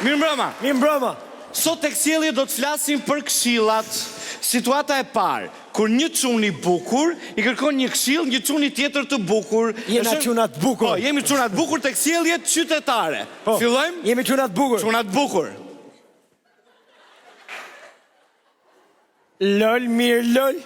Mirëmbrëma. Mirëmbrëma. Sot tek sjellje do të flasim për këshillat. Situata e parë, kur një çun i bukur i kërkon një këshill, një çun i tjetër të bukur. Jena çuna të bukur. Po, jemi çuna të bukur tek sjelljet qytetare. Po, fillojmë? Jemi çuna të bukur. Çuna të bukur. Lol, mirë lol.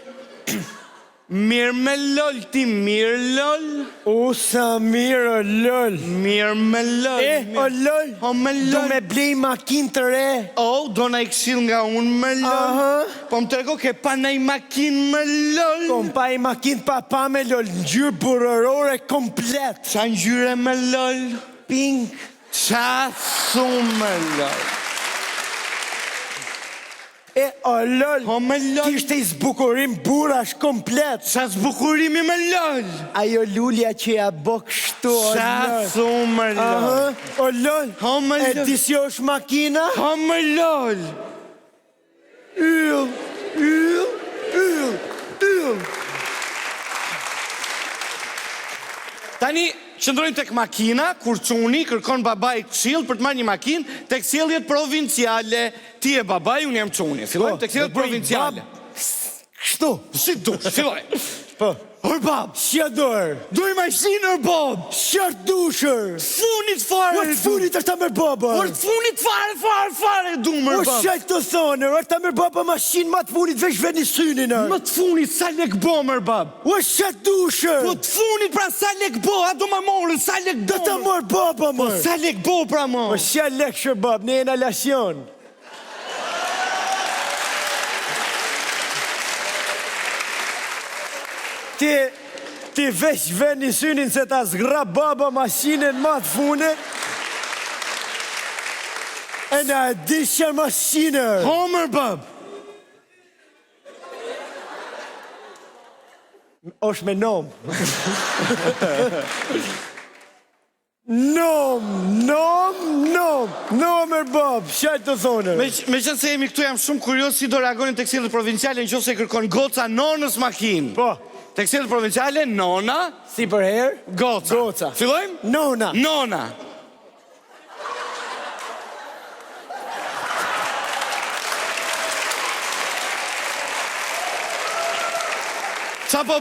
Mirë me lol, ti mirë lol. O sa mirë lol. Mirë me lol. O lol. O me lol. Do me blej makinë të re. O, do na i këshill nga unë me lol. Po më trego ke pa na i makinë me lol. Po më pa i makinë pa me lol. Ngjyrë burrërore komplet. Qa ngjyre me lol? Pink. Qa thumë me lol? O lol. O me lol. Kishte i zbukurim burash komplet. Qa zbukurimi me lol? Ajo lulja që ja bo kështu, o Qa lol. thumë me lol? O lol. O me E lol? di si është makina? O me lol? Yll. Tani, qëndrojmë tek makina, kur çuni kërkon babai këshill për të marrë një makinë tek sjelljet provinciale. Ti e babai, unë jam çuni. Fillojmë tek sjelljet provinciale. Kështu. Si dush, filloj. Po. Or bab, Shjador. duj makinë or bab. Shart dushër. Funit fare. O të funit është ta mërë baba. Or të funit fare du më O bab. shajt të thonë, është ta mërë baba mashinë ma të funit veç veni synin. Më të funit sa lek bo mër bab. O shart dushër. Po të funit pra sa lek bo, a do ma morën sa lek bo. Do ta morë baba Po më. sa lek bo pra mo. O shajt lek shër bab, në inhalacion. Ti veç veni synin se ta zgra baba mashinën ma të funit. E na e di që mashinë. Homer bab. Osh me nom. Nomer bab, shajt të thonë. Me qënë se jemi këtu jam shumë kurios si do reagonin tek sjelljet provinciale në qoftë se kërkon goca nonës makinë. Po, Tek sjelljet provinciale, nona, si për herë, goca. Goca. Fillojmë? nona. Nona. Qa po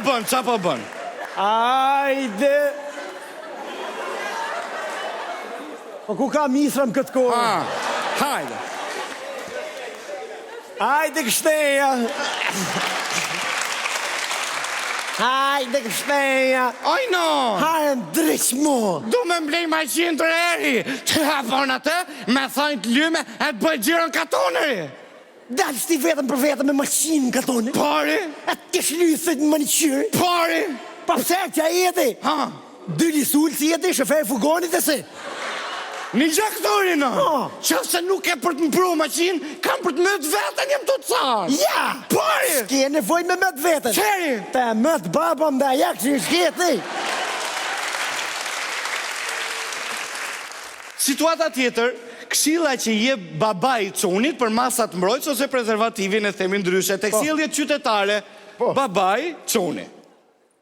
bën? Ajde. Po ku ka misra më këtë kohë? Hajde. Ajde kështeja. Ajde kështeja. Oj no! Hajën dreq mo. Du me mblej maqinë të reri. Që hapon atë, me thonjë të lyme, e të bëjt gjirën katonëri. Dalë sti vetëm për vetëm me mashinë katoni. Pari, A të kesh lyset në maniqyrë. pari. Pa pëse kja jeti. Ha, Dy lisullë si jeti, shëfer fugonit e se. një gjaktori në. Ha. Qëfë se nuk e për të mpru maqinë, kam për të mëtë vetën jem të carë. Ja! Pari. S'ke nevoj me mëtë vetën. Qeri. Ta mëtë baba më da jak që shketi. Situata tjetër, këshilla që je babai çunit për masat mbrojtës ose prezervativin e themi ndryshe, tek sjelljet qytetare, Po. babai çuni.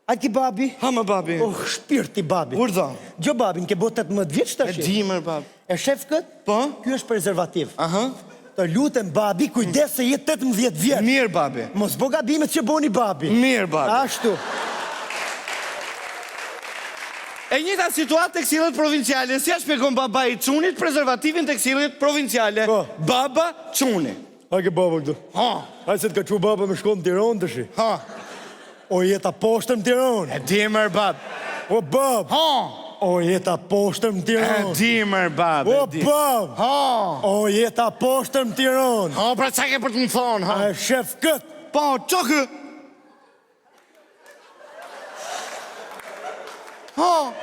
A ki babi? Ha më babi. Oh, shpirti babi. Urdhë. Gjo babin, ke botet më të vjeç të E shi. di mër bab. E shef këtë? Po? Ky është prezervativ. Aha. Të lutem babi, kujdes se jetë 18 vjetë. Mirë babi. Mos bo gabimet që boni babi. Mirë babi. Ashtu. E njëjta situatë tek sjelljet provinciale, si ja shpjegon babai çunit prezervativin tek sjelljet provinciale. Po. Baba çuni. A ke baba këtu? Ha, A se të ka që baba me shkon në Tiranë të shi. ha. O jeta poshtër në Tiranë. E di mër bab. O bab. Ha. O jeta poshtër në E Tiranë. di mër bab. O E di. bab. Ha. O jeta poshtër në Tiranë. Ha, pra çka ke për të më thonë, ha? A e shef këtë? Po, çokë. Ha.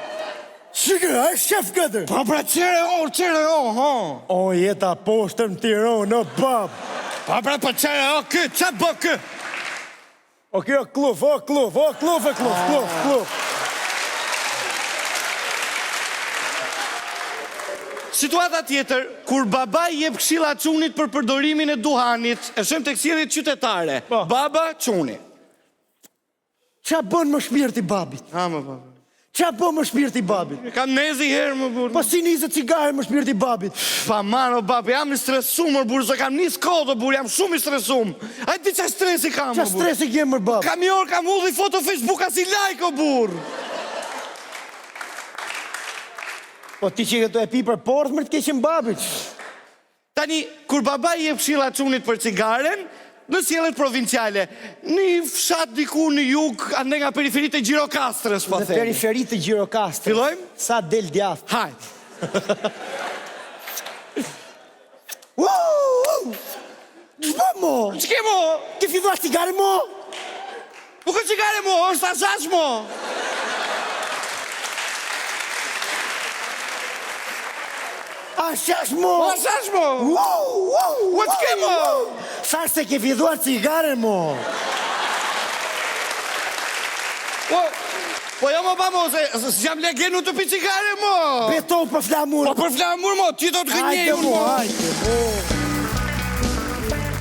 Shikë, a e shef këtë? Po, pra qere o, ha. O jeta poshtër në Tiranë, o bab. Po, pra po qere o, kë, qa bë kë? O kjo kluf, o kluf, o kluf e kluf. Situata tjetër, kur babai jep këshilla çunit për përdorimin e duhanit, e shem tek sjelljet qytetare. Po. Baba çuni. Qa bën më shpirti babit? Ha më baba. Qa po më shpirti babit? Kam nezi herë më burë. Po si nizë cigare më shpirti babit? Pa marë o babë, jam i stresum më burë, se kam nis kodë burë, jam shumë i stresum. A ti qa stresi kam Qa më burë? stresi kemë mërë babë? Kam i orë, kam udhi foto Facebook as i like o burë. Po ti që këto e pi për portë më të keqen babit. Tani, kur baba i e pshila çunit për cigaren, në sjellet provinciale, një fshat diku në jug, ande nga periferit e Gjirokastrës, po Në themi. periferit të Gjirokastrës. Fillojmë? Sa del djathë. Hajt. Qëpa mo? Ç'ke mo? Ti filluar cigare mo? Po ka cigare mo, është asaj mo. A shash mo? Po asaj mo. Po ç'ke mo? Shash se ke filluar cigare mo? Po jo mo ba mo, se jam legenu të pi cigare mo. Beton për flamur. Po për flamur mo, ti do të gënjej Hajde mo. mo, hajde mo.